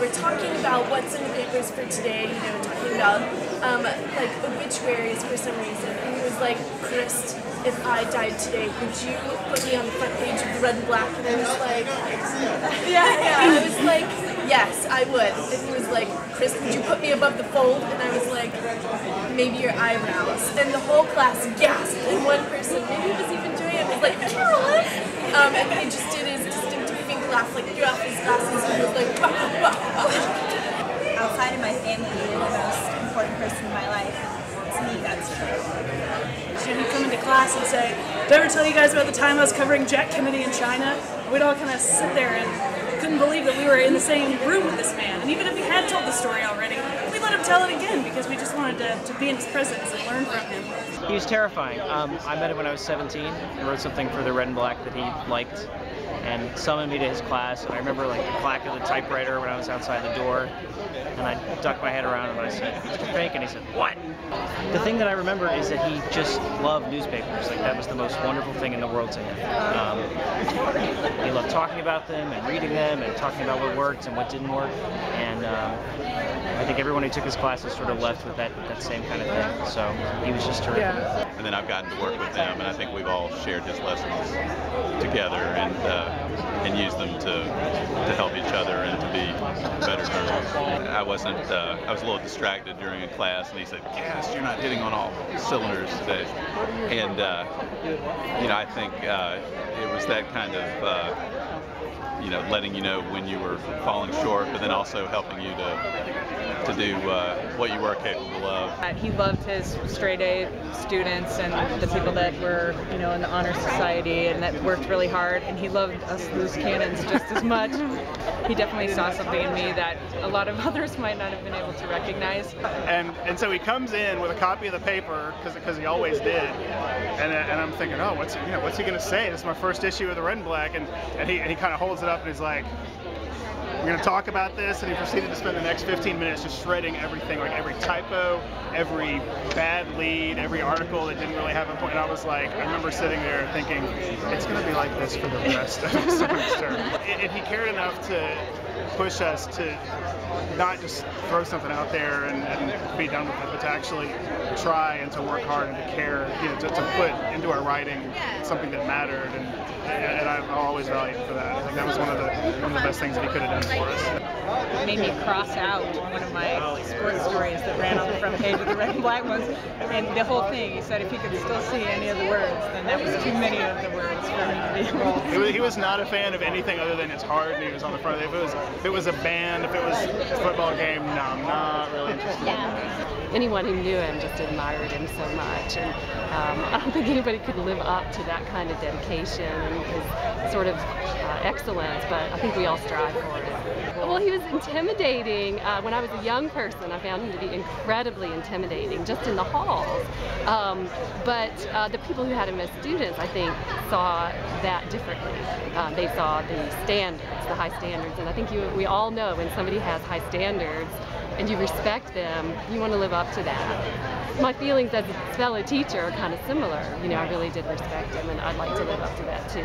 we're talking about what's in the papers for today, you know, talking about like obituaries for some reason. And he was like, Chris, if I died today, would you put me on the front page of the Red and Black? And I was like, I was like, yes, I would. And he was like, Chris, would you put me above the fold? And I was like, maybe your eyebrows. And the whole class gasped, and one person, maybe he was even doing it, was like, Carolyn! And he just did his distinctive Fink laugh, like threw off his glasses, and he was like, bah, bah, bah. Outside of my family, you're the most important person in my life. To me, that's true. He'd come into class and say, did I ever tell you guys about the time I was covering Jack Kennedy in China? We'd all kind of sit there and couldn't believe that we were in the same room with this man. And even if he had told the story already, we let him tell it again because we just wanted to be in his presence and learn from him. He was terrifying. I met him when I was 17. I wrote something for the Red and Black that he liked and summoned me to his class. And I remember like the clack of the typewriter when I was outside the door. And I ducked my head around and I said, Mr. Fink, and he said, what? The thing that I remember is that he just loved newspapers. Like that was the most wonderful thing in the world to him. He loved talking about them and reading them and talking about what worked and what didn't work. And I think everyone who took his classes sort of left with that same kind of thing. So he was just terrific. Yeah. And then I've gotten to work with him, and I think we've all shared his lessons together and used them to help each other and to be better learners. I was a little distracted during a class, and he said, "Yes, you're not hitting on all cylinders today." And you know, I think it was that kind of you know, letting you know when you were falling short, but then also helping you to do what you were capable of. He loved his straight A students and the people that were, you know, in the honor society and that worked really hard, and he loved us loose cannons just as much. He definitely saw something in me that a lot of others might not have been able to recognize. And so he comes in with a copy of the paper because he always did, and I'm thinking, oh, what's he gonna say? This is my first issue of the Red and Black, and he kind of holds it up and he's like, we're going to talk about this, and he proceeded to spend the next 15 minutes just shredding everything, like every typo, every bad lead, every article that didn't really have a point. And I was like, I remember sitting there thinking, it's going to be like this for the rest of the semester. And he cared enough to push us to not just throw something out there and be done with it, but to actually try and to work hard and to care, you know, to put into our writing something that mattered, and I've always valued him for that. I think that was one of the best things that he could have done for us. It made me cross out one of my sports stories that ran on the front page of the Red and Black ones, and the whole thing, he said if he could still see any of the words, then that was too many of the words for me to be able. He was not a fan of anything other than it's hard, and he was on the front of it. If it was a band, if it was a football game, no, I'm not really interested in that. Anyone who knew him just admired him so much, and I don't think anybody could live up to that kind of dedication and his sort of excellence, but I think we all strive for it. Well, he was intimidating. When I was a young person, I found him to be incredibly intimidating, just in the halls. But the people who had him as students, I think, saw that differently. They saw the standards, the high standards, and I think we all know when somebody has high standards and you respect them, you want to live up to that. My feelings as a fellow teacher are kind of similar. You know, I really did respect him, and I'd like to live up to that too.